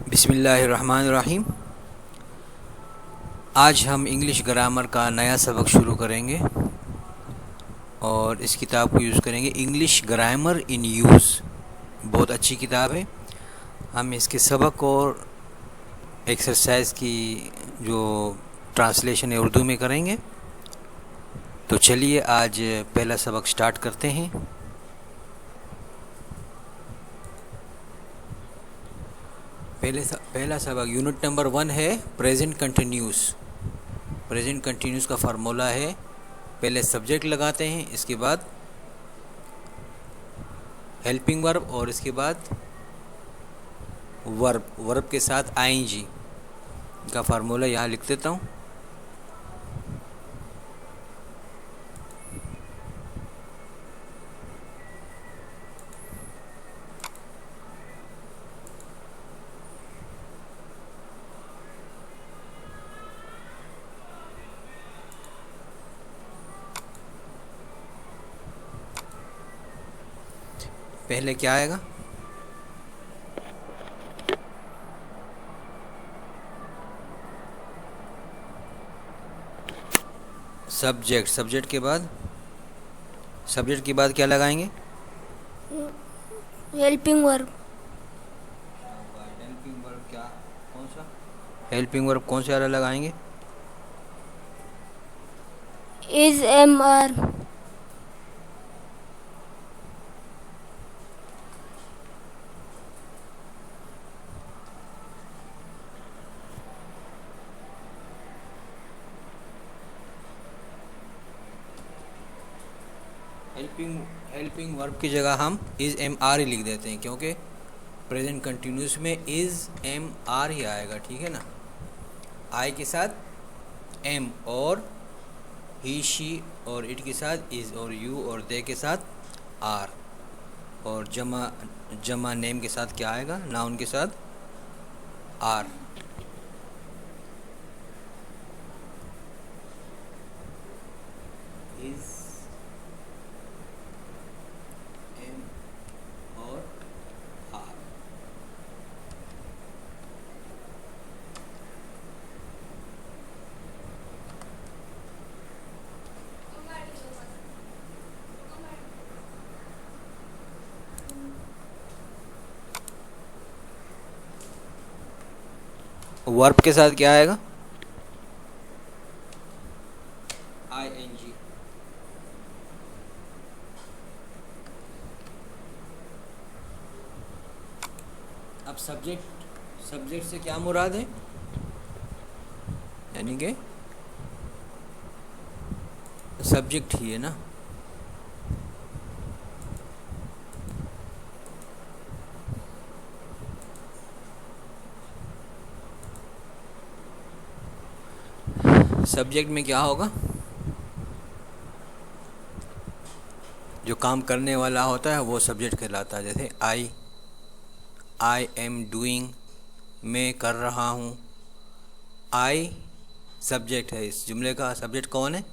बिस्मिल्लाहिर्रहमानिर्रहीम। आज हम इंग्लिश ग्रामर का नया सबक शुरू करेंगे और इस किताब को यूज़ करेंगे। इंग्लिश ग्रामर इन यूज़ बहुत अच्छी किताब है। हम इसके सबक और एक्सरसाइज की जो ट्रांसलेशन है उर्दू में करेंगे। तो चलिए आज पहला सबक स्टार्ट करते हैं। पहला सबक यूनिट नंबर 1 है प्रेजेंट कंटिन्यूस। प्रेजेंट कंटिन्यूस का फार्मूला है, पहले सब्जेक्ट लगाते हैं, इसके बाद हेल्पिंग वर्ब और इसके बाद वर्ब के साथ आईएनजी का फार्मूला यहाँ लिख देता हूँ। पहले क्या आएगा? सब्जेक्ट के बाद क्या लगाएंगे? Helping verb. हेल्पिंग वर्ब क्या, कौन सा हेल्पिंग वर्ब कौन सा वाला लगाएंगे? Is am are. Helping verb की जगह हम इज़ एम आर ही लिख देते हैं, क्योंकि प्रेजेंट कंटिन्यूस में इज़ एम आर ही आएगा, ठीक है ना। आई के साथ एम और ही शी और इट के साथ इज़ और यू और दे के साथ आर और जमा नेम के साथ क्या आएगा? नाउन के साथ आर। इज़ एम और आर। वर्ब के साथ क्या आएगा? आईएनजी। अब सब्जेक्ट से क्या मुराद है? यानी कि सब्जेक्ट ही है ना। सब्जेक्ट में क्या होगा? जो काम करने वाला होता है वो सब्जेक्ट कहलाता है। जैसे आई एम डूइंग, मैं कर रहा हूँ। आई सब्जेक्ट है, इस जुमले का सब्जेक्ट कौन है?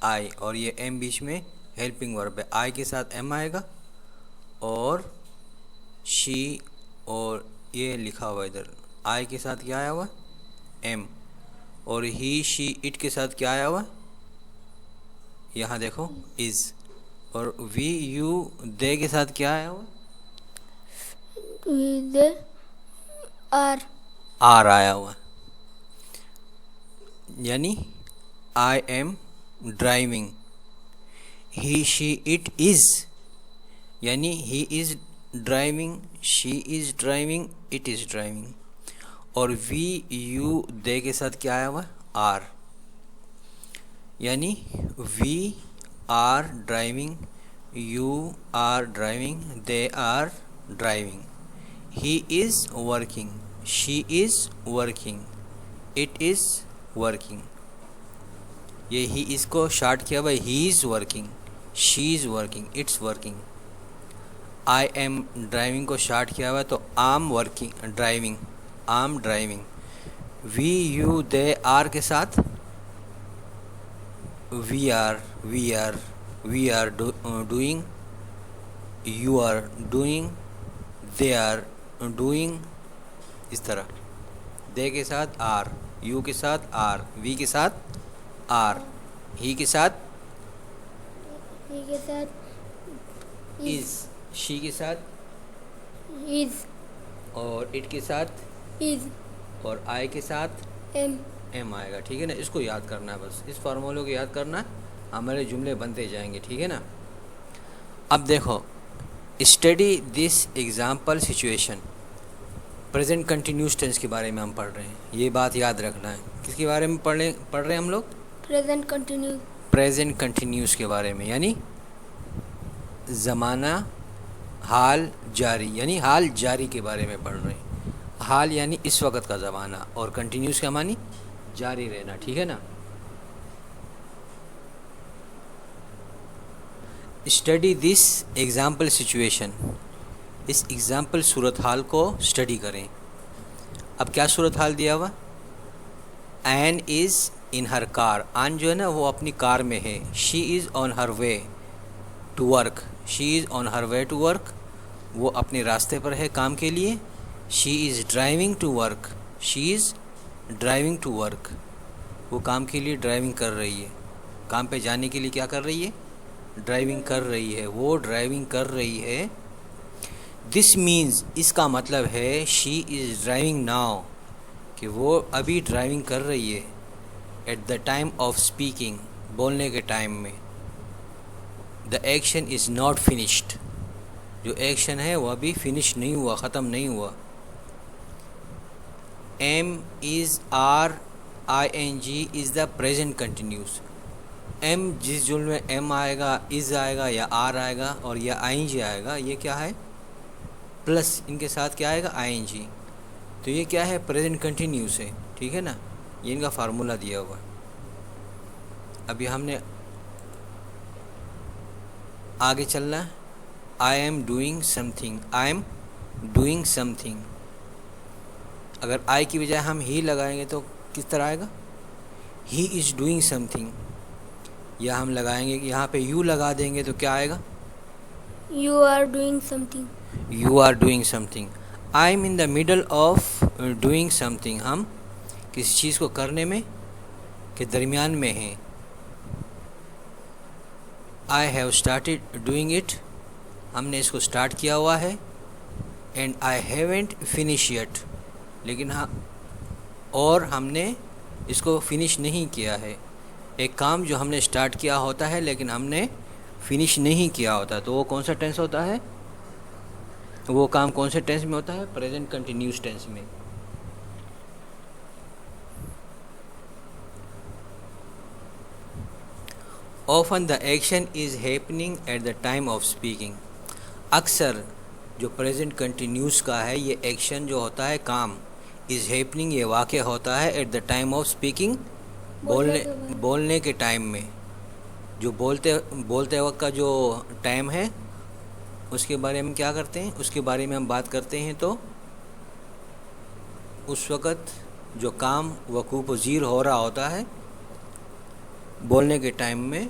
आई, और ये एम बीच में हेल्पिंग वर्ब है। आई के साथ एम आएगा और शी, और ये लिखा हुआ इधर आई के साथ क्या आया हुआ? एम, और ही शी इट के साथ क्या आया हुआ? यहाँ देखो इज़, और वी यू दे के साथ क्या आया हुआ? विद आर आया हुआ। यानी I am driving, he she it is, यानी he is driving, she is driving, it is driving. और वी यू दे के साथ क्या आया हुआ? आर, यानी we are driving, you are driving, they are driving. He is working, she is working, it is working. ये ही इसको शार्ट किया हुआ, he is working, she is working, it's working. I am driving को short किया हुआ है तो am working driving, am driving. We you they are के साथ we are doing, you are doing, they are doing, इस तरह, दे के साथ आर, यू के साथ आर, वी के साथ आर, ही के साथ ही के साथ इज, शी के साथ इज, और इट के साथ इज, और आई के साथ एम। एम आएगा। ठीक है ना, इसको याद करना है, बस इस फार्मूले को याद करना है, हमारे जुमले बनते जाएंगे। ठीक है ना। अब देखो, study this example situation, present continuous tense के बारे में हम पढ़ रहे हैं, ये बात याद रखना है। किसके बारे में पढ़ रहे हैं हम लोग? Present continue. प्रेजेंट कंटिन्यूस के बारे में, यानी ज़माना हाल जारी, यानी हाल जारी के बारे में पढ़ रहे हैं। हाल यानी इस वक्त का ज़माना, और कंटिन्यूस का मानी जारी रहना। ठीक है ना। स्टडी दिस एग्जाम्पल सिचुएशन, इस एग्जाम्पल सूरत हाल को स्टडी करें। अब क्या सूरत हाल दिया हुआ? Ann is in her car, Ann जो है ना वो अपनी कार में है। She is on her way to work, she is on her way to work, वो अपने रास्ते पर है काम के लिए। She is driving to work, she is driving to work, वो काम के लिए ड्राइविंग कर रही है, काम पे जाने के लिए क्या कर रही है? ड्राइविंग कर रही है, वो ड्राइविंग कर रही है। दिस मीन्स, इसका मतलब है शी इज़ ड्राइविंग नाउ, कि वो अभी ड्राइविंग कर रही है। At the time of speaking, बोलने के टाइम में। The action is not finished, जो एक्शन है वो अभी फिनिश नहीं हुआ, ख़त्म नहीं हुआ। Am is are I N G is the present continuous. Am, जिस जुमले में एम आएगा, इज़ आएगा या आर आएगा और या आई एन जी आएगा, ये क्या है? प्लस इनके साथ क्या आएगा? I N G. तो ये क्या है? प्रेजेंट कंटिन्यूस है। ठीक है ना, ये इनका फार्मूला दिया हुआ है। अभी हमने आगे चलना है। I am doing something, I am doing something. अगर आई की बजाय हम ही लगाएंगे तो किस तरह आएगा? He is doing something. या हम लगाएंगे कि यहाँ पे यू लगा देंगे तो क्या आएगा? You are doing something, you are doing something. I am in the middle of doing something, हम किसी चीज़ को करने में के दरमियान में हैं। I have started doing it, हमने इसको स्टार्ट किया हुआ है। And I haven't finish yet, लेकिन हाँ, और हमने इसको फिनिश नहीं किया है। एक काम जो हमने स्टार्ट किया होता है लेकिन हमने फिनिश नहीं किया होता, तो वो कौन सा टेंस होता है? वो काम कौन से टेंस में होता है? प्रेजेंट कंटिन्यूस टेंस में। Often the action is happening at the time of speaking, अक्सर जो प्रेजेंट कंटिन्यूस का है, ये एक्शन जो होता है, काम, इज़ हैपनिंग, ये वाक़या होता है at the time of speaking, बोलने के टाइम में। जो बोलते वक्त का जो टाइम है उसके बारे में क्या करते हैं, उसके बारे में हम बात करते हैं। तो उस वक़्त जो काम वक़ूफ़ पज़ीर हो रहा होता है बोलने के टाइम में,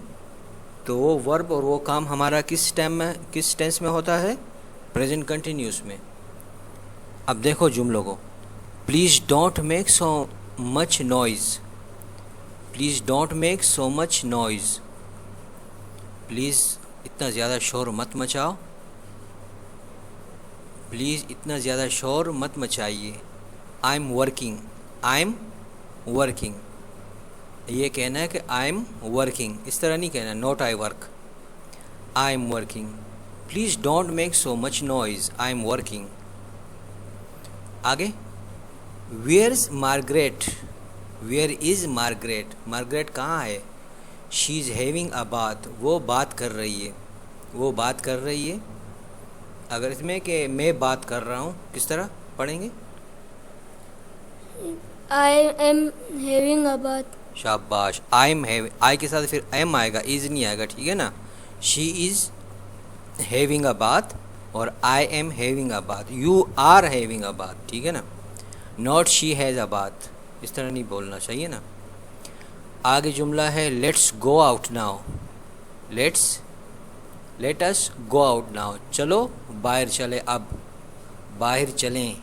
तो वो वर्ब और वो काम हमारा किस टेंस में होता है? प्रेजेंट कंटिन्यूस में। अब देखो जुमलों को। Please don't make so much noise, please don't make so much noise, please इतना ज़्यादा शोर मत मचाओ, प्लीज़ इतना ज़्यादा शोर मत मचाइए। I am working, I am working, ये कहना है कि आई एम वर्किंग, इस तरह नहीं कहना not I work, I am working. Please don't make so much noise, I am working. आगे, where is Margaret, where is Margaret, Margaret कहाँ है? शी इज़ हैविंग अ बात, वो बात कर रही है, वो बात कर रही है। अगर इसमें कि मैं बात कर रहा हूँ, किस तरह पढ़ेंगे? आई एम हैविंग अ बात। शाबाश, आई एम हैविंग, आई के साथ फिर एम आएगा, इज़ नहीं आएगा। ठीक है ना। शी इज़ हैविंग अ बात और आई एम हैविंग अ बात, यू आर हैविंग अ बात। ठीक है ना। नॉट शी हैज़ अ बात, इस तरह नहीं बोलना चाहिए ना। आगे जुमला है let's go out now, let us go out now, चलो बाहर चले, अब बाहर चलें।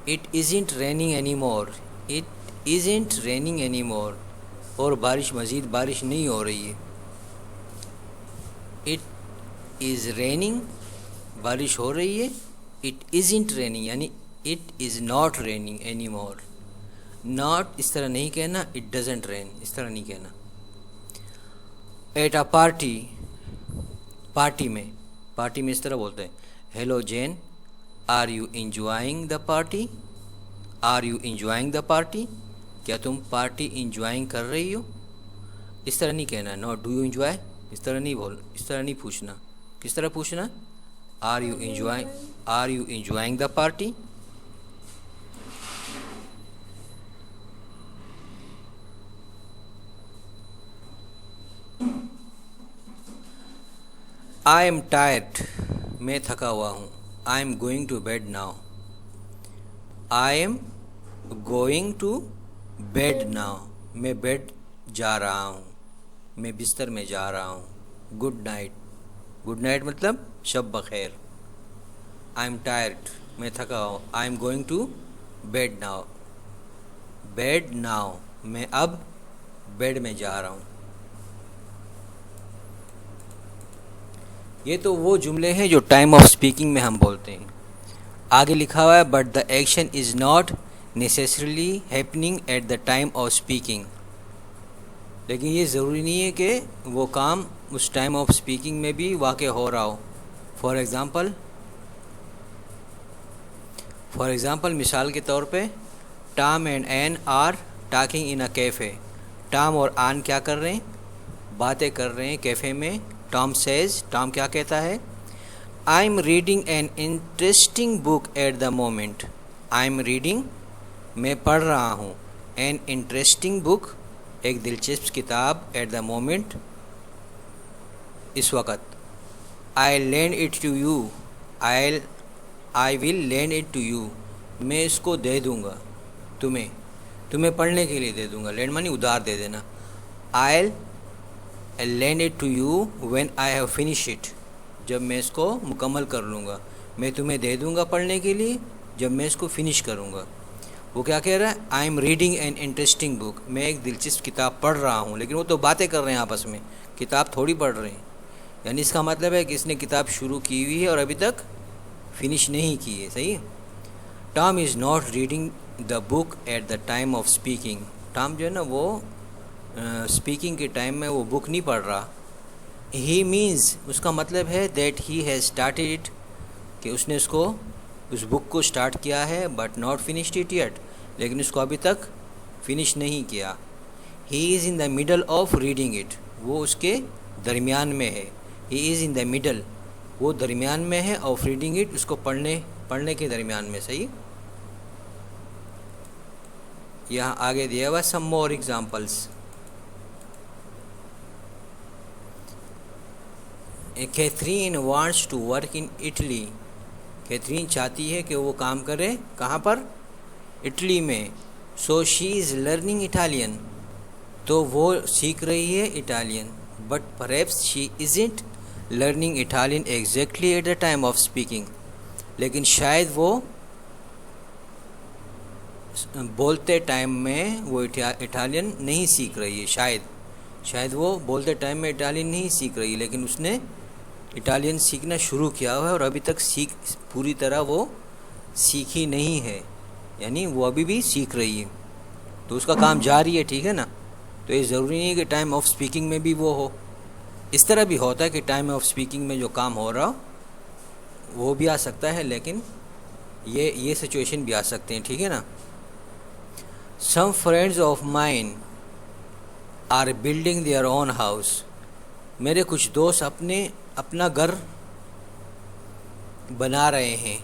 It isn't raining any more, it isn't raining any मोर, और बारिश मज़ीद बारिश नहीं हो रही है। इट इज़ रेनिंग, बारिश हो रही है। इट इज़ंट रेनिंग यानी it is not raining any more. Not इस तरह नहीं कहना, इट डजेंट रेन इस तरह नहीं कहना। एट अ पार्टी, पार्टी में इस तरह बोलते हैं, hello Jen, are you enjoying the party, are you enjoying the party, क्या तुम पार्टी इंजॉइंग कर रही हो। इस तरह नहीं कहना, नॉट डू यू इंजॉय, इस तरह नहीं पूछना। किस तरह पूछना, are you enjoying the party. I am tired, मैं थका हुआ हूँ। I am going to bed now, I am going to bed now, मैं बेड जा रहा हूँ, मैं बिस्तर में जा रहा हूँ। गुड नाइट, गुड नाइट मतलब शब बखैर। आई एम टायर्ड, मैं थका हूँ। I am going to bed now, bed now मैं अब बेड में जा रहा हूँ। ये तो वो जुमले हैं जो टाइम ऑफ स्पीकिंग में हम बोलते हैं। आगे लिखा हुआ है, but the action is not necessarily happening at the time of speaking, लेकिन ये ज़रूरी नहीं है कि वो काम उस टाइम ऑफ स्पीकिंग में भी वाक़ हो रहा हो। फॉर एग्ज़ाम्पल मिसाल के तौर पे, Tom and Ann are talking in a cafe. Tom और आन क्या कर रहे हैं, बातें कर रहे हैं कैफ़े में। टॉम सेज़, टॉम क्या कहता है, I am reading an interesting book eight the moment. I am reading मैं पढ़ रहा हूँ, एन इंटरेस्टिंग बुक एक दिलचस्प किताब, एट द मोमेंट इस वक़्त। I lend it to you, I will lend it to you मैं इसको दे दूँगा तुम्हें पढ़ने के लिए दे दूँगा। लैंड मानी उधार दे देना। I lend it to you when I have finish it, जब मैं इसको मुकम्मल कर लूँगा। मैं तुम्हें दे दूँगा पढ़ने के लिए जब मैं इसको फिनिश करूँगा। वो क्या कह रहा है, I am reading an interesting book, मैं एक दिलचस्प किताब पढ़ रहा हूँ। लेकिन वो तो बातें कर रहे हैं आपस में, किताब थोड़ी पढ़ रहे हैं। यानी इसका मतलब है कि इसने किताब शुरू की हुई है और अभी तक फिनिश नहीं की है। सही है। Tom is not reading the book eight the time of speaking. Tom जो है ना वो स्पीकिंग के टाइम में वो बुक नहीं पढ़ रहा। ही मीन्स उसका मतलब है that he has started it, कि उसने उस बुक को स्टार्ट किया है, but not finished it yet, लेकिन उसको अभी तक फिनिश नहीं किया। He is in the middle of reading it, वो उसके दरमियान में है। He is in the middle, वो दरमियान में है, ऑफ रीडिंग इट उसको पढ़ने के दरमियान में। सही। यहाँ आगे दिया हुआ some more examples. Catherine wants to work in Italy, Catherine चाहती है कि वो काम करे कहाँ पर, इटली में। So she is learning Italian, तो वो सीख रही है Italian. But perhaps she isn't learning Italian exactly at the time of speaking, लेकिन शायद वो बोलते टाइम में वो इटालियन नहीं सीख रही है। शायद वो बोलते टाइम में इटालियन नहीं सीख रही है, लेकिन उसने इटालियन सीखना शुरू किया हुआ है और अभी तक पूरी तरह वो सीखी नहीं है, यानी वो अभी भी सीख रही है, तो उसका काम जारी है। ठीक है ना। तो ये ज़रूरी नहीं है कि टाइम ऑफ स्पीकिंग में भी वो हो। इस तरह भी होता है कि टाइम ऑफ स्पीकिंग में जो काम हो रहा हो वो भी आ सकता है, लेकिन ये सिचुएशन भी आ सकते हैं। ठीक है ना। Some friends of mine are building their own house, मेरे कुछ दोस्त अपना घर बना रहे हैं।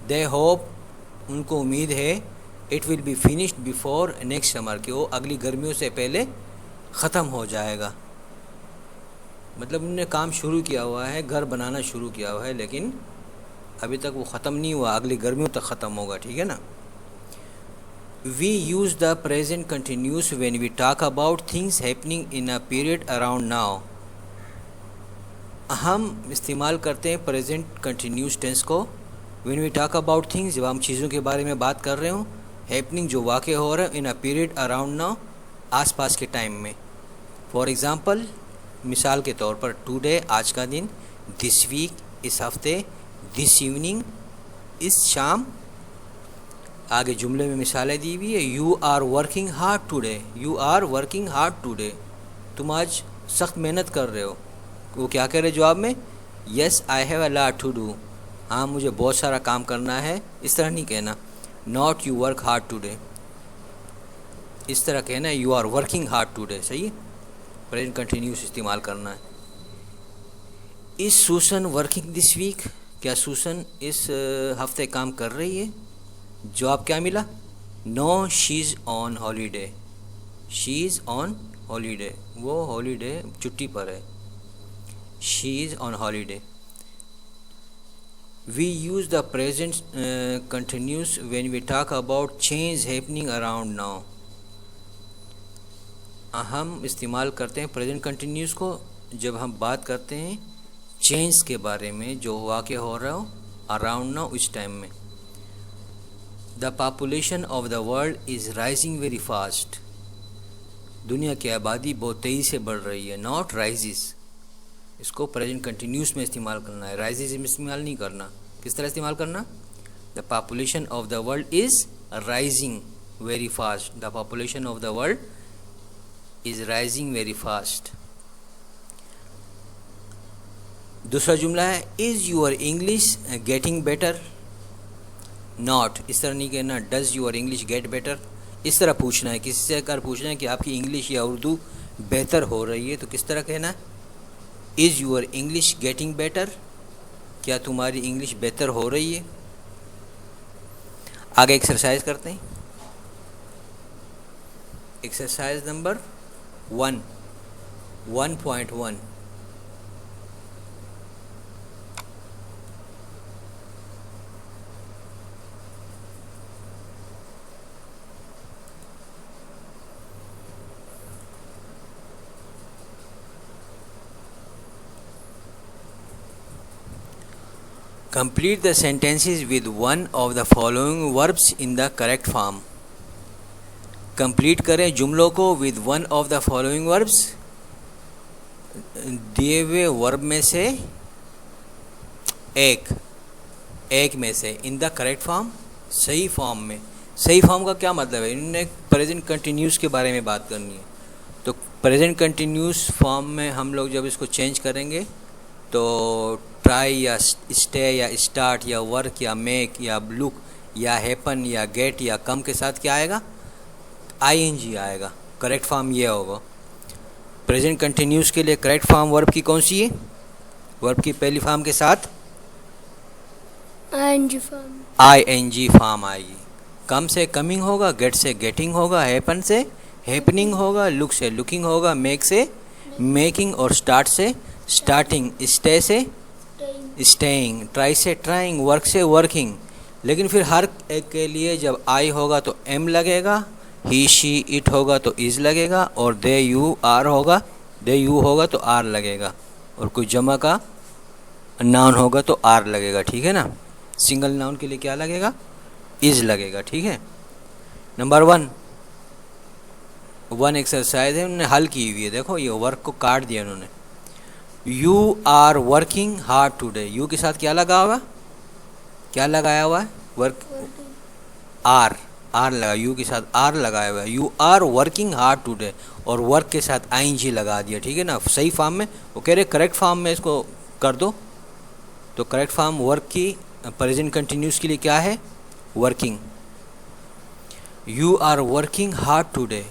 दे होप, उनको उम्मीद है, it will be finished before next summer, कि वो अगली गर्मियों से पहले ख़त्म हो जाएगा। मतलब उन्होंने काम शुरू किया हुआ है, घर बनाना शुरू किया हुआ है, लेकिन अभी तक वो ख़त्म नहीं हुआ, अगली गर्मियों तक ख़त्म होगा। ठीक है ना। We use the present continuous when we talk about things happening in a period around now, हम इस्तेमाल करते हैं प्रेजेंट कंटिन्यूस टेंस को when we talk about things, जब हम चीज़ों के बारे में बात कर रहे हो, हैपनिंग जो वाक़ हो रहा है इन अ पीरियड अराउंड नाउ, आसपास के टाइम में। फॉर एग्ज़ाम्पल, मिसाल के तौर पर, टुडे आज का दिन, दिस वीक इस हफ्ते, दिस इवनिंग इस शाम। आगे जुमले में मिसालें दी हुई है। You are working hard today, you are working hard today, तुम आज सख्त मेहनत कर रहे हो। वो क्या कह रहे जवाब में? Yes I have a lot to do, हाँ मुझे बहुत सारा काम करना है। इस तरह नहीं कहना not you work hard today, इस तरह कहना है you are working hard today. सही है, प्रेजेंट कंटिन्यूस इस्तेमाल करना है। Is Susan working this week, क्या सूसन इस हफ्ते काम कर रही है? जवाब क्या मिला? No she is on holiday, she is on holiday, वो हॉलीडे छुट्टी पर है। She is on holiday. We use the present continuous when we talk about change happening around now. हम इस्तेमाल करते हैं प्रेजेंट कंटिन्यूस को जब हम बात करते हैं चेंज के बारे में, जो वाक़या हो रहा हो अराउंड नाउ, इस टाइम में। The population of the world is rising very fast, दुनिया की आबादी बहुत तेज़ी से बढ़ रही है। नॉट राइजिस, इसको प्रेजेंट कंटिन्यूस में इस्तेमाल करना है, राइजिस में इस्तेमाल नहीं करना। किस तरह इस्तेमाल करना? The population of the world is rising very fast, the population of the world is rising very fast. दूसरा जुमला है is your English getting better. Not, इस तरह नहीं कहना does your English get better, इस तरह पूछना है, किसी से अगर पूछना है कि आपकी इंग्लिश या उर्दू बेहतर हो रही है तो किस तरह कहना है? Is your English getting better, क्या तुम्हारी इंग्लिश बेहतर हो रही है? आगे एक्सरसाइज करते हैं। Exercise number 1.1। Complete the sentences with one of the following verbs in the correct form. Complete करें जुमलों को with one of the following verbs, दिए हुए वर्ब में से एक में से, in the correct form, सही फॉर्म में। सही फॉर्म का क्या मतलब है? इन्होंने प्रेजेंट कंटिन्यूस के बारे में बात करनी है, तो प्रेजेंट कंटिन्यूस फॉर्म में हम लोग जब इसको चेंज करेंगे तो ट्राई या स्टे या स्टार्ट या वर्क या मेक या लुक या हैपन या गेट या कम के साथ क्या आएगा? आईएनजी आएगा। करेक्ट फॉर्म ये होगा। प्रेजेंट कंटिन्यूस के लिए करेक्ट फॉर्म वर्ब की कौन सी है? वर्ब की पहली फॉर्म के साथ आईएनजी फॉर्म आएगी। कम से कमिंग होगा, गेट से गेटिंग होगा, हैपन से हैपनिंग होगा, लुक से लुकिंग होगा, मेक से मेकिंग और स्टार्ट से स्टार्टिंग, स्टे से स्टेइंग, ट्राई से ट्राइंग, वर्क से वर्किंग। लेकिन फिर हर एक के लिए जब आई होगा तो एम लगेगा, ही शी इट होगा तो इज़ लगेगा, और दे यू आर होगा, दे यू होगा तो आर लगेगा, और कोई जमा का नाउन होगा तो आर लगेगा। ठीक है ना? सिंगल नाउन के लिए क्या लगेगा? इज़ लगेगा। ठीक है। नंबर 1 एक्सरसाइज है, उन्होंने हल की हुई है। देखो ये वर्क को काट दिया उन्होंने। You are working hard today, you के साथ क्या लगा हुआ? क्या लगाया हुआ है? वर्क, आर लगा, यू के साथ आर लगाया हुआ है। You are working hard today, और वर्क के साथ आईएनजी लगा दिया। ठीक है ना? सही फॉर्म में। वो कह रहे करेक्ट फॉर्म में इसको कर दो, तो करेक्ट फॉर्म वर्क की प्रेजेंट कंटिन्यूस के लिए क्या है? Working. You are working hard today,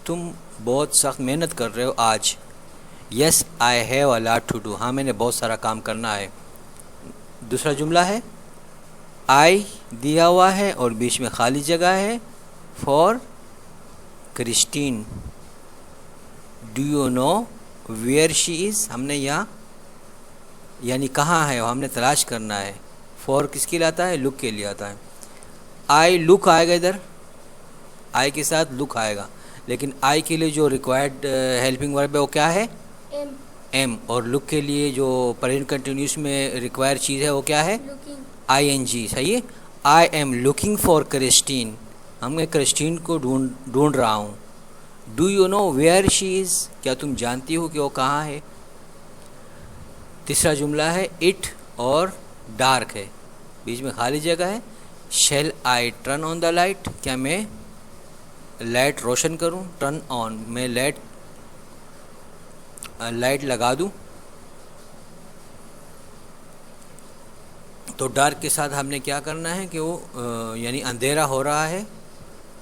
तुम बहुत सख्त मेहनत कर रहे हो आज। Yes I have a lot to do, हाँ मैंने बहुत सारा काम करना है। दूसरा जुमला है आई दिया हुआ है और बीच में खाली जगह है for Christine. Do you know where she is, हमने यहाँ यानी कहाँ है, हमने तलाश करना है। फॉर किसके लिए आता है? लुक के लिए आता है। आई लुक आएगा इधर, आई के साथ लुक आएगा, लेकिन आई के लिए जो रिक्वायर्ड हेल्पिंग वर्ब है वो क्या है? एम। और लुक के लिए जो प्रेजेंट कंटिन्यूस में रिक्वायर्ड चीज़ है वो क्या है? ING, सही है। I am looking for Christine, मैं क्रिस्टीन को ढूंढ रहा हूँ। Do you know where she is, क्या तुम जानती हो कि वो कहाँ है। तीसरा जुमला है इट और डार्क है, बीच में खाली जगह है। Shall I turn on the light, क्या मैं लाइट रोशन करूं। टर्न ऑन, मैं लाइट लगा दूं। तो डार्क के साथ हमने क्या करना है कि वो यानी अंधेरा हो रहा है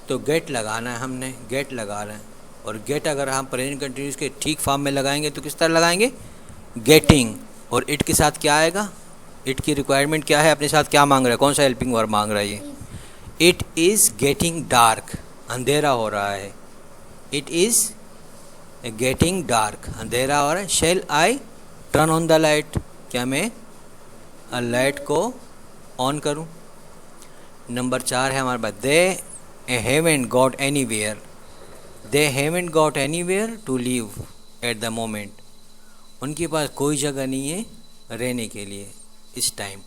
तो गेट लगाना है, हमने गेट लगा रहे हैं। और गेट अगर हम प्रेजेंट कंटिन्यूस के ठीक फॉर्म में लगाएंगे तो किस तरह लगाएंगे, गेटिंग। और इट के साथ क्या आएगा, इट की रिक्वायरमेंट क्या है, अपने साथ क्या मांग रहा है, कौन सा हेल्पिंग वर्ब मांग रहा है ये। इट इज़ गेटिंग डार्क, अंधेरा हो रहा है। इट इज़ गेटिंग डार्क, अंधेरा हो रहा है। Shall I turn on the light, क्या मैं लाइट को ऑन करूं। नंबर 4 है हमारे पास they haven't got anywhere, they haven't got anywhere to live at the moment, उनके पास कोई जगह नहीं है रहने के लिए इस time.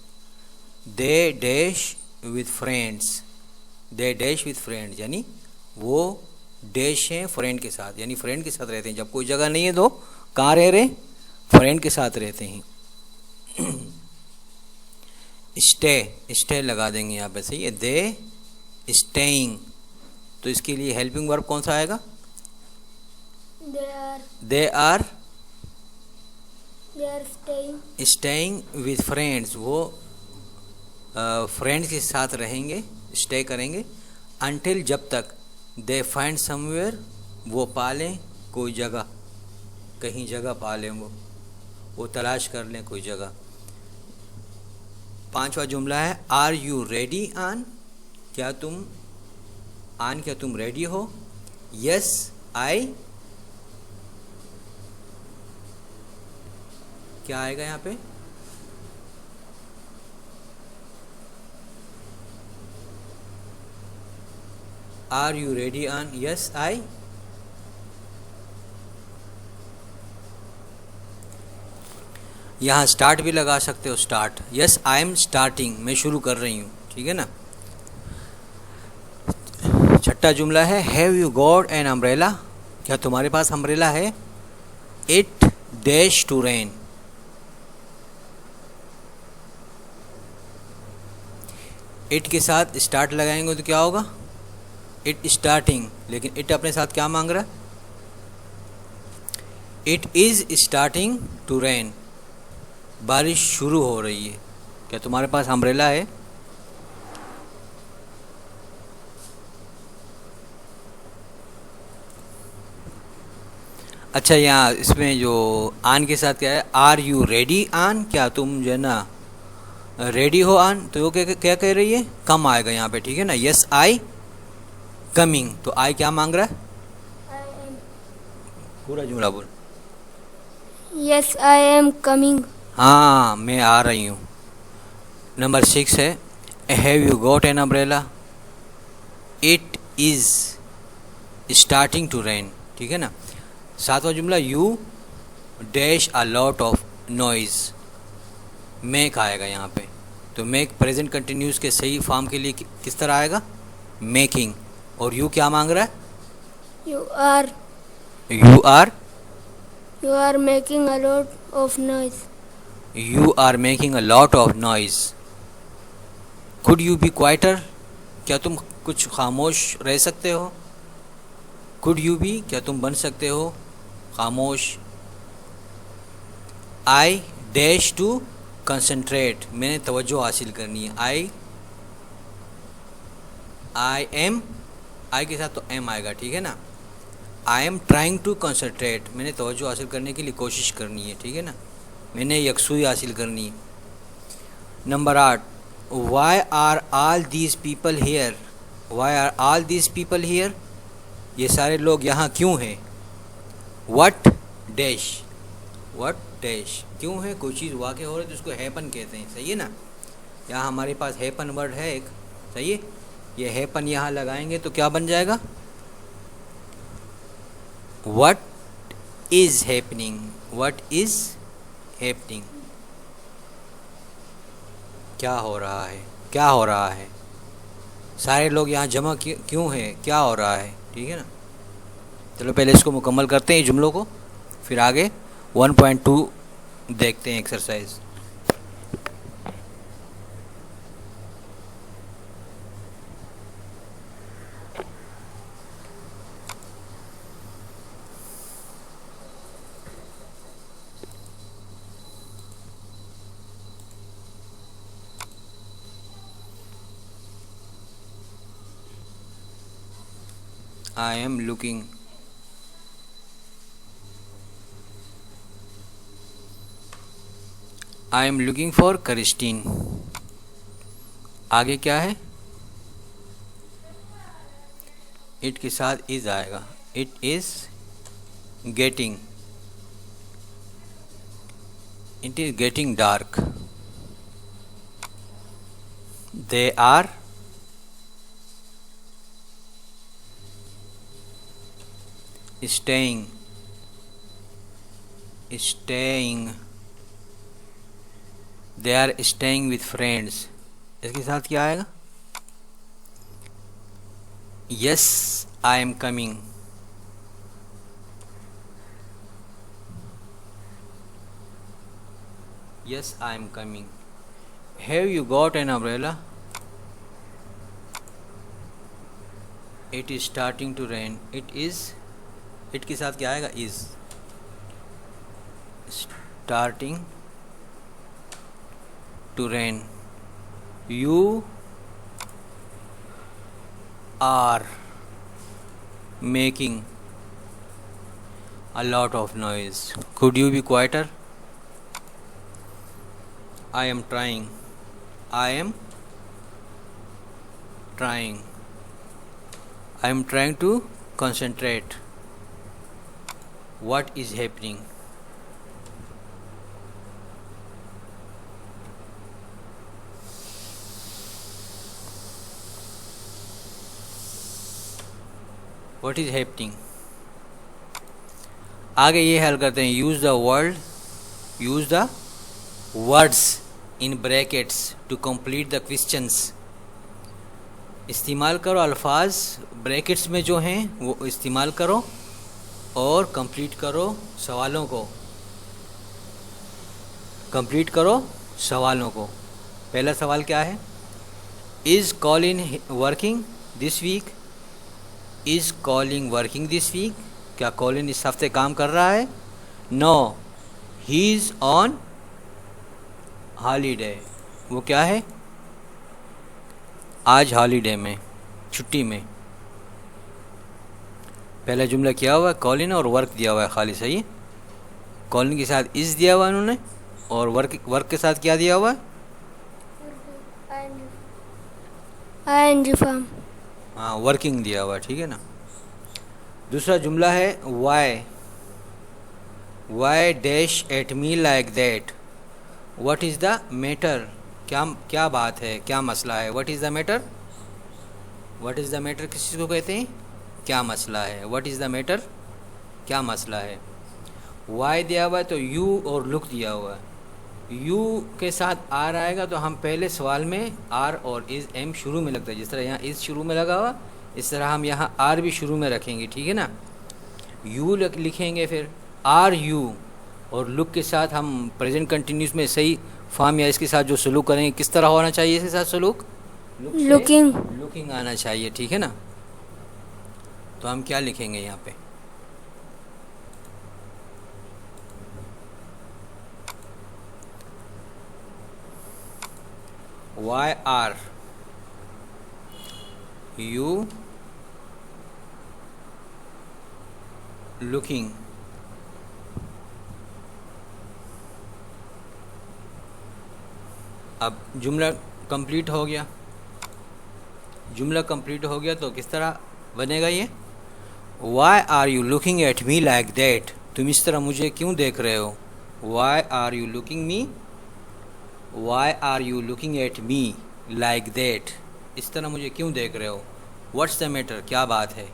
They dash with friends, they dash with friends यानी वो डैश हैं फ्रेंड के साथ, यानी फ्रेंड के साथ रहते हैं। जब कोई जगह नहीं है तो कहाँ रह रहे, फ्रेंड के साथ रहते हैं। स्टे लगा देंगे यहाँ पे, सही है। दे स्टेइंग, तो इसके लिए हेल्पिंग वर्ब कौन सा आएगा, they are staying with friends, वो फ्रेंड्स के साथ रहेंगे, स्टे करेंगे। अनटिल, जब तक। दे फाइंड समवेयर, वो पालें कोई जगह, कहीं जगह पालें, वो तलाश कर लें कोई जगह। 5वां जुमला है आर यू रेडी ऑन, क्या तुम रेडी हो। यस आई, क्या आएगा यहाँ पे, are you ready on, yes I. यहाँ स्टार्ट भी लगा सकते हो, start, yes I am starting, मैं शुरू कर रही हूँ, ठीक है ना। 6ठा जुमला है have you got an umbrella, क्या तुम्हारे पास अम्ब्रेला है। It dash to rain, it के साथ स्टार्ट लगाएंगे तो क्या होगा, इट स्टार्टिंग, लेकिन इट अपने साथ क्या मांग रहा है, it is starting to rain, बारिश शुरू हो रही है, क्या तुम्हारे पास अम्ब्रेला है। अच्छा, यहाँ इसमें जो आन के साथ क्या है, आर यू रेडी आन, क्या तुम जो है ना रेडी हो आन, तो वो क्या कह रही है, कम आएगा यहाँ पे, ठीक है ना। यस आई कमिंग, तो आई क्या मांग रहा है, पूरा जुमला बोल। यस आई एम कमिंग, हाँ मैं आ रही हूँ। नंबर 6 है have you got an umbrella, it is starting to rain, ठीक है ना। 7वां जुमला you dash a lot of noise, make आएगा यहाँ पे, तो मेक प्रेजेंट कंटिन्यूस के सही फॉर्म के लिए किस तरह आएगा, मेकिंग। और यू क्या मांग रहा है, you are making a lot of noise, you are making a lot of noise. Could you be quieter, क्या तुम कुछ खामोश रह सकते हो। कुड यू बी, क्या तुम बन सकते हो खामोश। आई डैश टू कंसंट्रेट, मैंने तवज्जो हासिल करनी है। आई एम, आई के साथ तो एम आएगा, ठीक है ना। I am trying to concentrate, मैंने तवज्जो हासिल करने के लिए कोशिश करनी है, ठीक है ना, मैंने यकसूई हासिल करनी है। Number 8 why are all these people here, why are all these people here, ये सारे लोग यहाँ क्यों हैं। वट डैश, वट डैश, क्यों है, कोई चीज़ वाक़ हो रही है तो उसको हैपन कहते हैं, सही है ना। यहाँ हमारे पास हैपन वर्ड है एक, सही है। ये हैपन यहाँ लगाएंगे तो क्या बन जाएगा, what is happening, what is happening. क्या हो रहा है, क्या हो रहा है, सारे लोग यहाँ जमा क्यों हैं, क्या हो रहा है, ठीक है ना। चलो पहले इसको मुकम्मल करते हैं जुमलों को, फिर आगे 1.2 देखते हैं exercise. I am looking. I am looking for Christine. आगे क्या है, इट के साथ इज आएगा। It is getting, it is getting dark. They are staying, staying, they are staying with friends। इसके साथ क्या आएगा, yes I am coming, yes I am coming। have you got an umbrella, it is starting to rain, it is, it के साथ क्या आएगा, is, starting to rain. You are making a lot of noise, could you be quieter, I am trying, I am trying, I am trying to concentrate, what is happening, what is happening। आगे ये हल करते हैं, use the word, use the words in brackets to complete the questions. इस्तेमाल करो अल्फाज brackets में जो हैं वो इस्तेमाल करो और कंप्लीट करो सवालों को, कंप्लीट करो सवालों को। पहला सवाल क्या है, is Colin working this week, is calling working this week, क्या कॉलिन इस हफ्ते काम कर रहा है, no he is on holiday, वो क्या है, आज हॉलीडे में, छुट्टी में। पहला जुमला क्या हुआ है, कॉलिन और वर्क दिया हुआ है खाली, सही है। कॉलिन के साथ इज़ दिया हुआ है उन्होंने, और वर्क के साथ क्या दिया हुआ है, ING फॉर्म, हाँ वर्किंग दिया हुआ है, ठीक है ना। दूसरा जुमला है why dash at me like that, what is the matter, क्या बात है, क्या मसला है, what is the matter, what is the matter किस चीज़ को कहते हैं, क्या मसला है, व्हाट इज़ द मैटर, क्या मसला है। वाई दिया हुआ है तो यू और लुक दिया हुआ है, यू के साथ आर आएगा तो हम पहले सवाल में आर और इज़ एम शुरू में लगता है, जिस तरह यहाँ इज़ शुरू में लगा हुआ इस तरह हम यहाँ आर भी शुरू में रखेंगे, ठीक है ना। यू लिखेंगे, फिर आर यू, और लुक के साथ हम प्रेजेंट कंटिन्यूस में सही फॉर्म या इसके साथ जो सलूक करेंगे किस तरह होना चाहिए, इसके साथ सलूक लुकिंग आना चाहिए, ठीक है ना। तो हम क्या लिखेंगे यहाँ पे, वाई आर यू लुकिंग, अब जुमला कंप्लीट हो गया, जुमला कंप्लीट हो गया तो किस तरह बनेगा ये, why are you looking at me like that, तुम इस तरह मुझे क्यों देख रहे हो, why are you looking me, why are you looking at me like that, इस तरह मुझे क्यों देख रहे हो, व्हाट्स द मैटर, क्या बात है।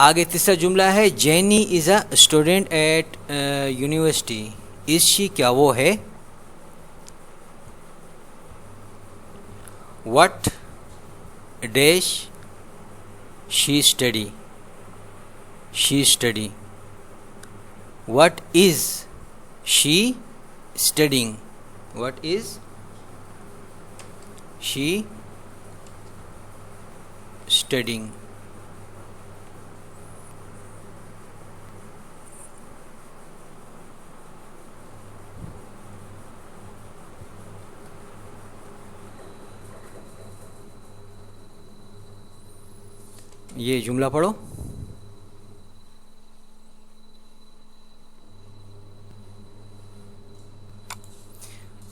आगे तीसरा जुमला है, jenny is a student at university, is she, क्या वो है, what dash she study, what is she studying, what is she studying. ये जुमला पढ़ो.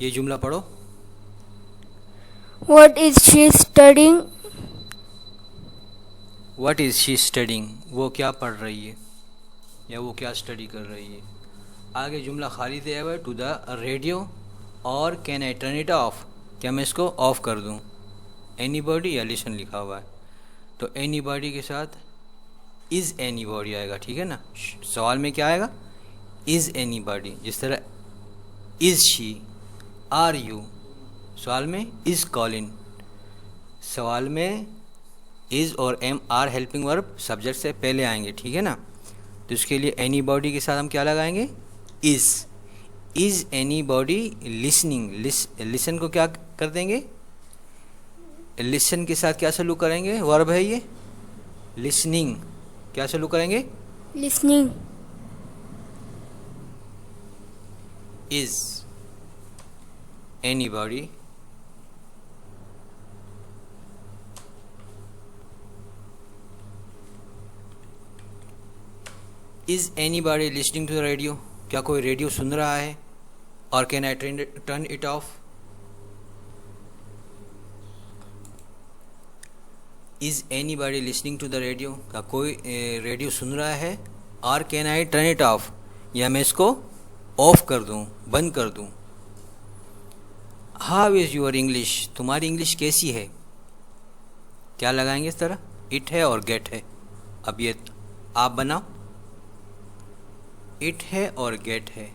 ये जुमला पढ़ो. What is she studying? What is she studying? वो क्या पढ़ रही है या वो क्या स्टडी कर रही है. आगे जुमला खाली दिया हुआ है. टू द रेडियो और can I turn it of, क्या मैं इसको ऑफ कर दूं. एनीबॉडी या लिसन लिखा हुआ है, तो एनीबॉडी के साथ इज़ एनीबॉडी आएगा. ठीक है ना. सवाल में क्या आएगा, इज़ एनीबॉडी. जिस तरह इज़ शी, आर यू. सवाल में इज़ कॉलिन. सवाल में इज़ और am are helping verb subject से पहले आएंगे. ठीक है ना. तो इसके लिए एनीबॉडी के साथ हम क्या लगाएंगे, इज़ एनीबॉडी लिसनिंग. लिसन को क्या कर देंगे, लिसन के साथ क्या सलूक करेंगे, वर्ब है ये लिसनिंग. क्या सलूक करेंगे, Listening. Is anybody is anybody listening to the radio. क्या कोई रेडियो सुन रहा है. और can I turn it off. Is anybody listening to the radio, क्या कोई रेडियो सुन रहा है. और can I turn it off, या मैं इसको ऑफ कर दूं, बंद कर दूं. हाउ इज़ यूर इंग्लिश, तुम्हारी इंग्लिश कैसी है. क्या लगाएंगे इस तरह, इट है और गेट है. अब ये आप बनाओ, इट है और गेट है.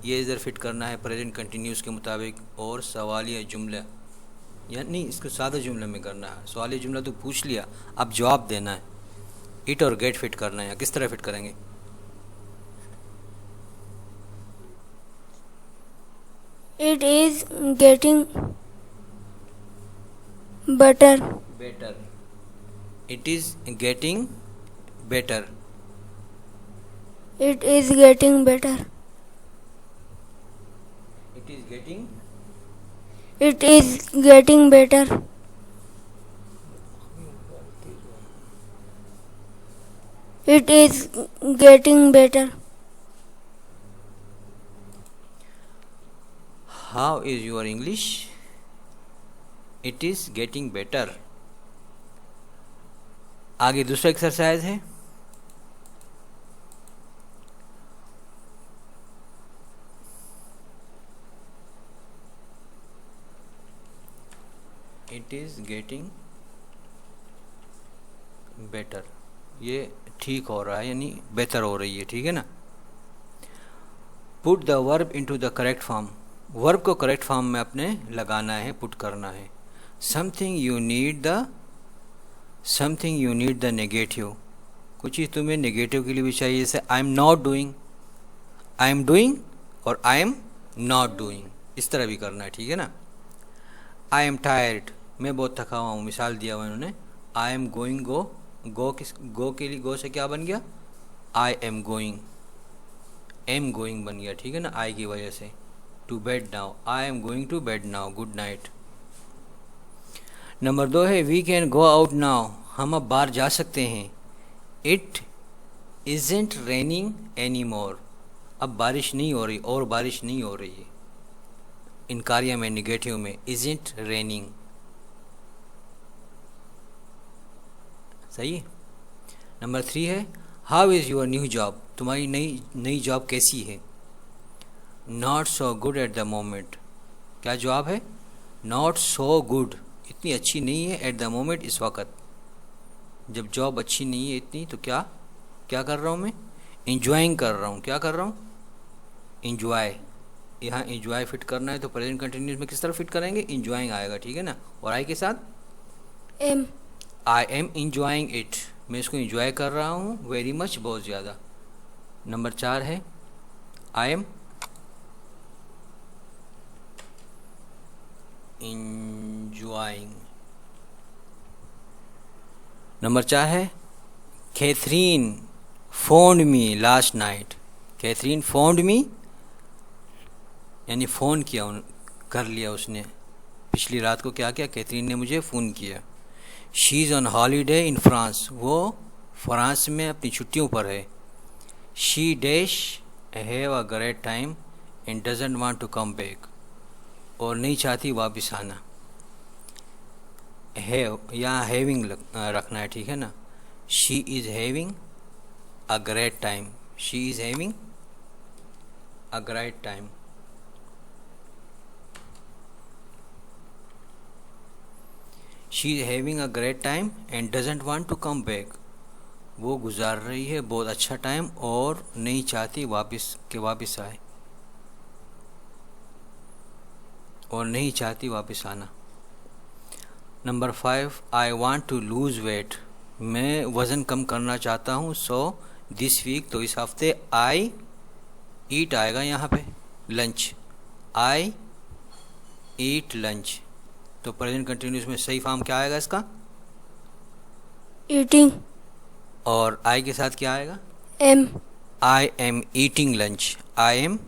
ये इधर फिट करना है प्रेजेंट कंटिन्यूस के मुताबिक. और सवालिया जुमला, या नहीं, इसको सादा जुमले में करना है. सवालिया जुमला तो पूछ लिया, अब जवाब देना है. इट और गेट फिट करना है. किस तरह फिट करेंगे, It is getting better. Better. It is getting better. It is getting better. It is getting. It is getting better. It is getting better. How is your English, it is getting better. आगे दूसरा exercise है. It is getting better. ये ठीक हो रहा है, यानी बेहतर हो रही है. ठीक है ना. Put the verb into the correct form. Verb को करेक्ट फॉर्म में अपने लगाना है, पुट करना है. Something you need the negative. कुछ चीज़ तुम्हें नेगेटिव के लिए भी चाहिए. जैसे आई am not doing, I am doing और आई एम नॉट डूइंग, इस तरह भी करना है. ठीक है ना. आई एम टायर्ड, मैं बहुत थका हुआ हूँ. मिसाल दिया हुआ इन्होंने. आई एम गोइंग, गो के लिए गो से क्या बन गया, I am going. Am going बन गया. ठीक है ना, आई की वजह से. To bed now, I am going to bed now, good night. Number 2 है we can go out now, हम अब बाहर जा सकते हैं. It isn't raining any more, अब बारिश नहीं हो रही, और बारिश नहीं हो रही है. इनकारिया में, निगेटिव में, इज़ेंट रेनिंग. सही है. नंबर 3 है how is your new job, तुम्हारी नई जॉब कैसी है. Not so good at the moment, क्या जवाब है, नॉट सो गुड, इतनी अच्छी नहीं है. एट द मोमेंट, इस वक्त. जब जॉब अच्छी नहीं है इतनी, तो क्या कर रहा हूँ मैं, इंजॉइंग कर रहा हूँ. क्या कर रहा हूँ, इंजॉय. यहाँ इंजॉय फिट करना है तो प्रेजेंट कंटिन्यूस में किस तरह फिट करेंगे, इंजॉइंग आएगा, ठीक है ना। और आई के साथ am. I am enjoying it, मैं इसको इंजॉय कर रहा हूँ वेरी मच, बहुत ज़्यादा। नंबर 4 है आई एम इंजॉइंग। नंबर 4 है कैथरीन फोन्ड मी लास्ट नाइट। कैथरीन फोन्ड मी यानी फ़ोन किया, कर लिया उसने, पिछली रात को क्या किया, कैथरीन ने मुझे फ़ोन किया। She is on holiday in France, वो फ्रांस में अपनी छुट्टियों पर है। She dash have a great time and doesn't want to come back, और नहीं चाहती वापस आना। हैव यहाँ हैविंग रखना है, ठीक है ना। She is having a great time, she is having a great time. She is having a great time and doesn't want to come back, वो गुजार रही है बहुत अच्छा टाइम और नहीं चाहती वापस आए, और नहीं चाहती वापस आना। Number 5 I want to lose weight, मैं वज़न कम करना चाहता हूँ। सो दिस वीक, तो इस हफ्ते आई ईट आएगा यहाँ पे, लंच, आई ईट लंच। तो प्रेजेंट कंटिन्यूस में सही फॉर्म क्या आएगा इसका, ईटिंग। और आई के साथ क्या आएगा, am. I am eating lunch, I am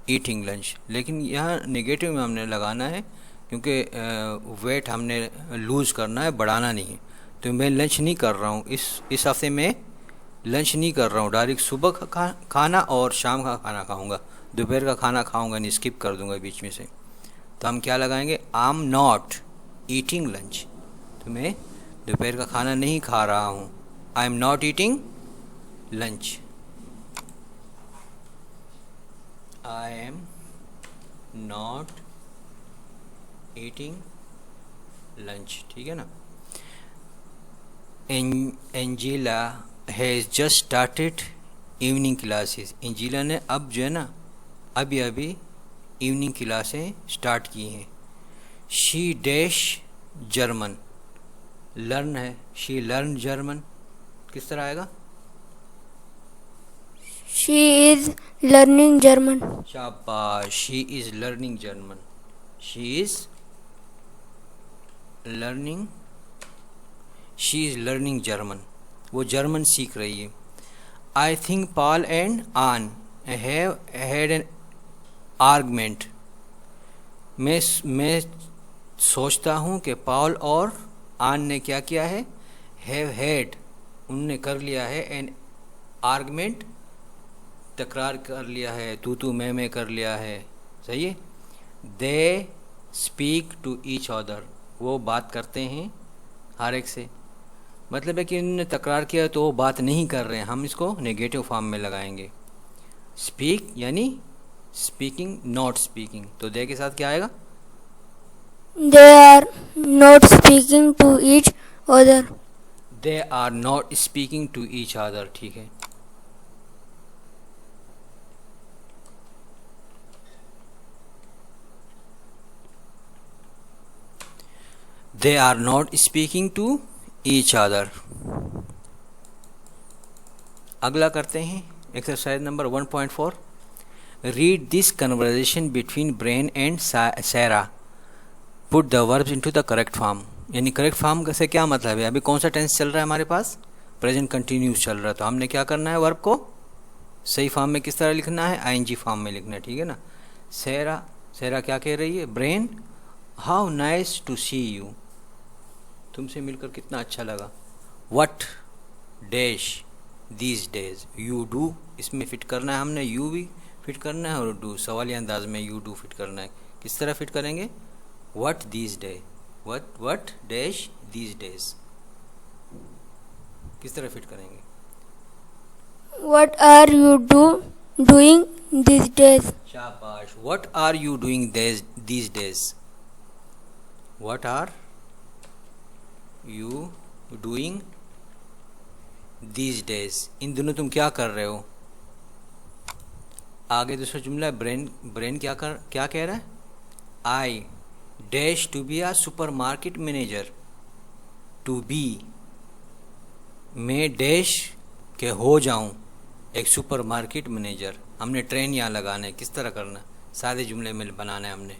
eating lunch. लेकिन यहाँ नेगेटिव में हमने लगाना है क्योंकि वेट हमने लूज़ करना है, बढ़ाना नहीं है। तो मैं लंच नहीं कर रहा हूँ, इस हफ्ते में लंच नहीं कर रहा हूँ, डायरेक्ट सुबह का खाना और शाम का खाना खाऊंगा, दोपहर का खाना खाऊंगा नहीं, स्किप कर दूंगा बीच में से। तो हम क्या लगाएंगे, आई एम नॉट ईटिंग लंच, तो मैं दोपहर का खाना नहीं खा रहा हूँ, I am not eating lunch, I am not eating lunch, ठीक है ना। Angela has just started evening classes, Angela ने अब जो है ना अभी इवनिंग क्लासें स्टार्ट की हैं। शी डैश जर्मन, लर्न है, शी लर्न जर्मन, किस तरह आएगा, शी इज लर्निंग जर्मन। शाबाश, she is learning German, she is learning, she is learning German, वो जर्मन सीख रही है। आई थिंक पॉल एंड आन हैव हैड एन आर्गमेंट, मैं सोचता हूँ कि पॉल और आन ने क्या किया है, हैव हैड, उनने कर लिया है, एन आर्गमेंट, तकरार कर लिया है, तू मैं कर लिया है, सही है। They speak to each other, वो बात करते हैं हर एक से, मतलब है कि उन्होंने तकरार किया तो वो बात नहीं कर रहे हैं, हम इसको नेगेटिव फॉर्म में लगाएंगे। स्पीक यानी स्पीकिंग, नॉट स्पीकिंग, तो दे के साथ क्या आएगा, they are not speaking to each other. They are not speaking to each other, ठीक है। They are not speaking to each other. अगला करते हैं exercise number 1.4। Read this conversation between Brian and Sarah, put the verbs into the correct form, यानी correct form से क्या मतलब है, अभी कौन सा टेंस चल रहा है हमारे पास, प्रेजेंट कंटिन्यूस चल रहा है, तो हमने क्या करना है, वर्ब को सही फॉर्म में किस तरह लिखना है, आईएनजी फॉर्म में लिखना है, ठीक है ना। सैरा क्या कह रही है, Brian how nice to see you, तुमसे मिलकर कितना अच्छा लगा। What dash these days, you do, इसमें फिट करना है हमने, यू भी फिट करना है और डू, सवाली अंदाज में यू डू फिट करना है। किस तरह फिट करेंगे, what these day, what dash these days, किस तरह फिट करेंगे, what are you doing this days. शाबाश, what are you doing these days, what are you doing these days, इन दिनों तुम क्या कर रहे हो। आगे दूसरा जुमला, ब्रेन ब्रेन क्या कह रहा है? I dash to be a supermarket manager. To be, मैं डैश के हो जाऊं एक सुपर मार्केट मैनेजर। हमने ट्रेन यहाँ लगाना है, किस तरह करना? सादे जुमले में बनाना है हमने।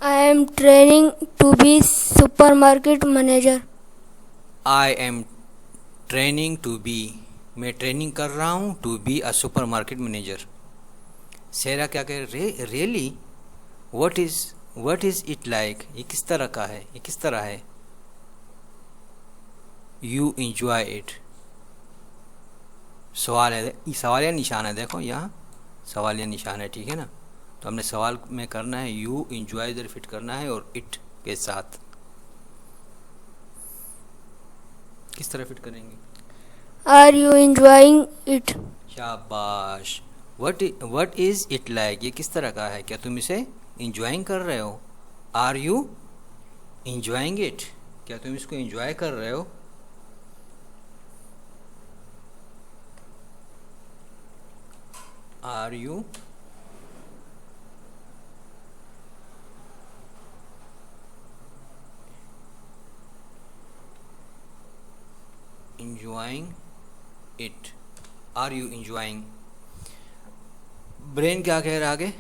I am training to be supermarket manager. I am training to be, मैं ट्रेनिंग कर रहा हूँ to be a supermarket manager. Sarah क्या कह रहे? Really, what is it like, ये किस तरह का है, ये किस तरह है? You enjoy it. सवाल है, सवालिया निशान है, देखो यहाँ सवालिया निशान है, ठीक है ना? तो हमने सवाल में करना है यू इंजॉय इधर फिट करना है और इट के साथ किस तरह फिट करेंगे? Are you enjoying it? शाबाश। व्हाट इज इट लाइक, ये किस तरह का है, क्या तुम इसे इंजॉइंग कर रहे हो? आर यू इंजॉइंग इट, क्या तुम इसको इंजॉय कर रहे हो? Are you enjoying it? Are you enjoying? Brian क्या कह रहा है आगे?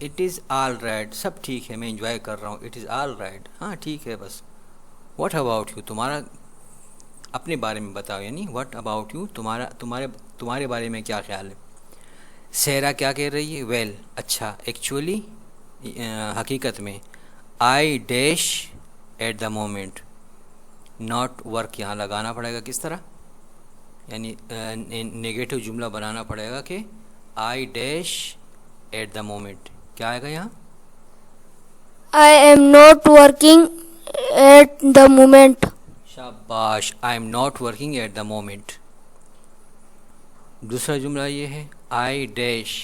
इट इज़ ऑल राइट, सब ठीक है, मैं इंजॉय कर रहा हूँ। इट इज़ ऑल राइट, हाँ ठीक है बस। व्हाट अबाउट यू, तुम्हारा अपने बारे में बताओ, यानी व्हाट अबाउट यू, तुम्हारे बारे में क्या ख्याल है? सेरा क्या कह रही है? वेल, अच्छा, एक्चुअली, हकीकत में, I dash at the moment, not work यहाँ लगाना पड़ेगा, किस तरह? यानी नेगेटिव जुमला बनाना पड़ेगा कि I dash at the moment. क्या आएगा यहाँ? I am not working at the moment. शाबाश, I am not working at the moment. दूसरा जुमला ये है, I dash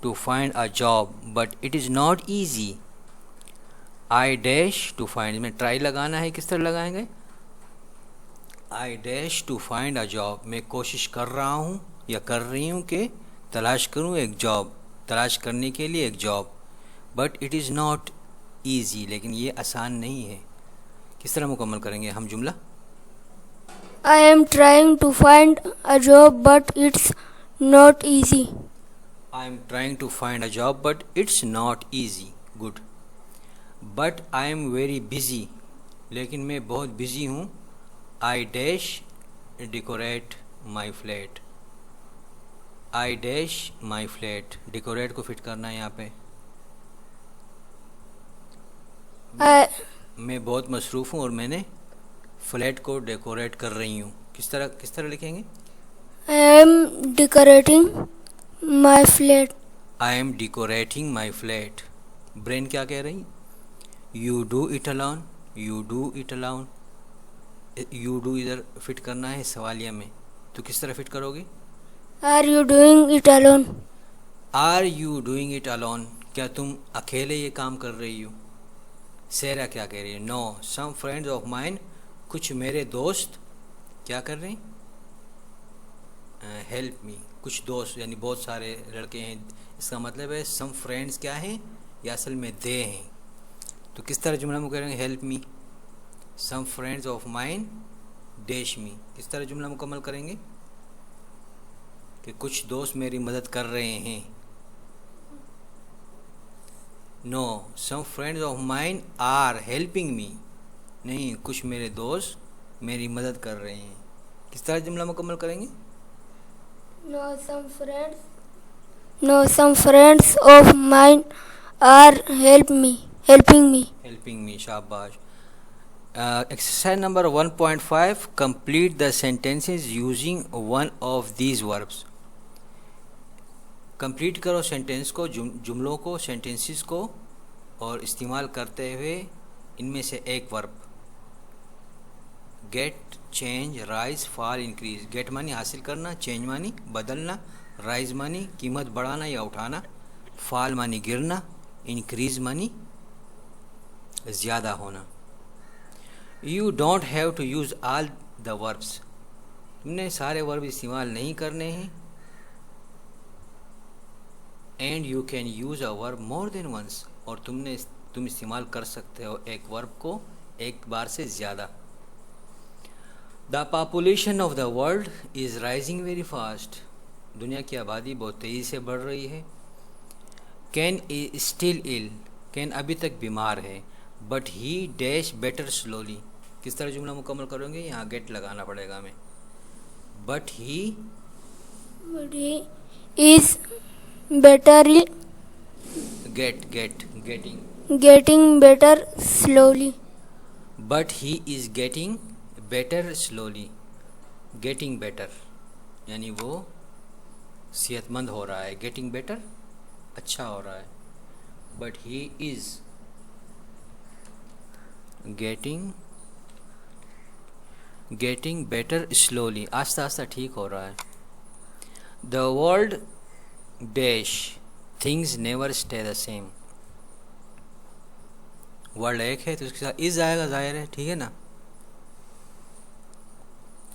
to find a job but it is not easy. I dash to find में try लगाना है, किस तरह लगाएंगे? I dash to find a job, मैं कोशिश कर रहा हूँ या कर रही हूँ कि तलाश करूँ एक जॉब, तलाश करने के लिए एक job. But it is not easy, लेकिन ये आसान नहीं है। किस तरह मुकम्मल करेंगे हम जुमला? I am trying to find a job but it's not easy. I am trying to find a job but it's not easy, good. But I am very busy, लेकिन मैं बहुत बिजी हूँ। I dash decorate my flat. I dash my flat, decorate को fit करना है यहाँ पे। I, मैं बहुत मसरूफ़ हूँ और मैंने फ्लैट को डेकोरेट कर रही हूँ। किस तरह लिखेंगे? I am decorating my flat. I am decorating my flat. Brain क्या कह रही? You do it alone, you do it alone. You do इधर फिट करना है सवालिया में, तो किस तरह फिट करोगे? Are you doing it alone? Are you doing it alone, क्या तुम अकेले ये काम कर रही हो? सेरा क्या कह रही है? No, some friends of mine, कुछ मेरे दोस्त क्या कर रहे हैं? हेल्प मी, कुछ दोस्त यानी बहुत सारे लड़के हैं, इसका मतलब है सम फ्रेंड्स क्या हैं, या असल में दे हैं। तो किस तरह जुमला में करेंगे? Help me, some friends of mine dash me. किस तरह जुमला मुकम्मल करेंगे कि कुछ दोस्त मेरी मदद कर रहे हैं? No, some friends of mine are helping me, नहीं, कुछ मेरे दोस्त मेरी मदद कर रहे हैं। किस तरह जुमला मुकम्मल करेंगे? No, some friends of mine are helping me. Helping me, शाबाश। Exercise number 1.5, complete the sentences using one of these verbs. Complete करो सेंटेंस को, जुमलों को, सेंटेंसेस को, और इस्तेमाल करते हुए इनमें से एक verb. Get, change, rise, fall, increase. Get मानी हासिल करना, चेंज मानी बदलना, राइज मानी कीमत बढ़ाना या उठाना, फॉल मानी गिरना, इंक्रीज मानी ज़्यादा होना। You don't have to use all the verbs, तुमने सारे वर्ब इस्तेमाल नहीं करने हैं। And you can use a verb more than once, और तुम इस्तेमाल कर सकते हो एक वर्ब को एक बार से ज़्यादा। The population of the world is rising very fast, दुनिया की आबादी बहुत तेज़ी से बढ़ रही है। Ken is still ill, Ken अभी तक बीमार है, but he dash better slowly. किस तरह जुमला मुकम्मल करोगे, यहाँ गेट लगाना पड़ेगा हमें। But he is better getting better slowly. But he is getting better slowly, getting better यानी वो सेहतमंद हो रहा है, गेटिंग बेटर अच्छा हो रहा है, but he is getting better slowly, आस्ता आस्ता ठीक हो रहा है। The world dash things never stay the same, world एक है तो उसके साथ इज आएगा, जाहिर है, ठीक है ना।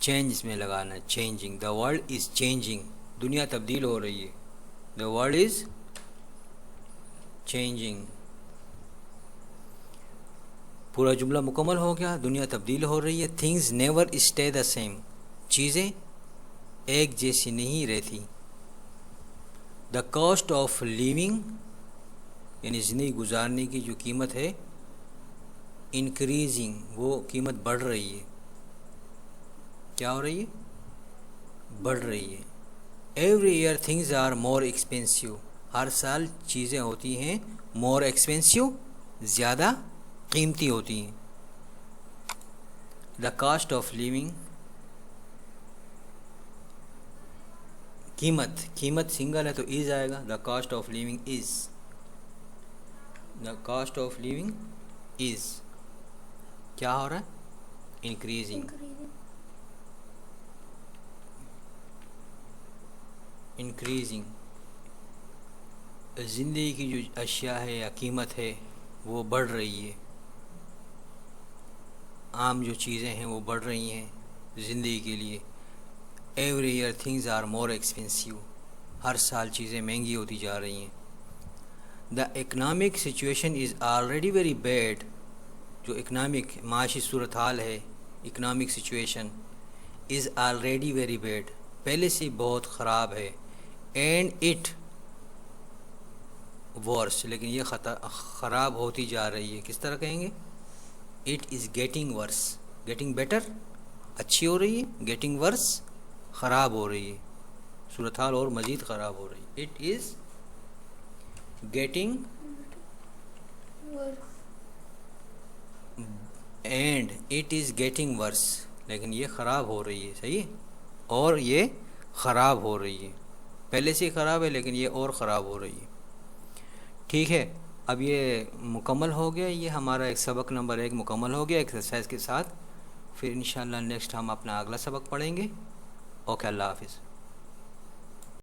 चेंज इसमें लगाना है, changing, the world is changing, दुनिया तब्दील हो रही है, द वर्ल्ड इज चेंजिंग। पूरा जुमला मुकम्मल हो गया, दुनिया तब्दील हो रही है। Things never stay the same, चीज़ें एक जैसी नहीं रहती। द कॉस्ट ऑफ लिविंग यानी ज़िंदगी गुजारने की जो कीमत है, इंक्रीजिंग, वो कीमत बढ़ रही है। क्या हो रही है, बढ़ रही है। Every year things are more expensive, हर साल चीज़ें होती हैं मोर एक्सपेंसिव, ज़्यादा कीमती होती हैं। द कास्ट ऑफ लिविंग, कीमत सिंगल है तो इज आएगा, the cost of living is, the cost of living is क्या हो रहा है, इंक्रीजिंग। ज़िंदगी की जो अशिया है या कीमत है वो बढ़ रही है, आम जो चीज़ें हैं वो बढ़ रही हैं ज़िंदगी के लिए। Every year things are more expensive, हर साल चीज़ें महंगी होती जा रही हैं। The economic situation is already very bad, जो इकनॉमिक माशी सूरत हाल है, economic situation is already very bad, पहले से बहुत ख़राब है। एंड इट वर्स, लेकिन ये ख़राब होती जा रही है। किस तरह कहेंगे, it is getting worse, getting better अच्छी हो रही है, गेटिंग वर्स ख़राब हो रही है, सूरत हाल और मज़ीद ख़राब हो रही है। It is getting and it is getting worse, लेकिन ये ख़राब हो रही है, सही है, और ये ख़राब हो रही है, पहले से ख़राब है लेकिन ये और ख़राब हो रही है। ठीक है, अब ये मुकम्मल हो गया, ये हमारा एक सबक नंबर 1 मुकम्मल हो गया एक्सरसाइज के साथ। फिर इंशाल्लाह नेक्स्ट हम अपना अगला सबक पढ़ेंगे। ओके, अल्लाह हाफिज़।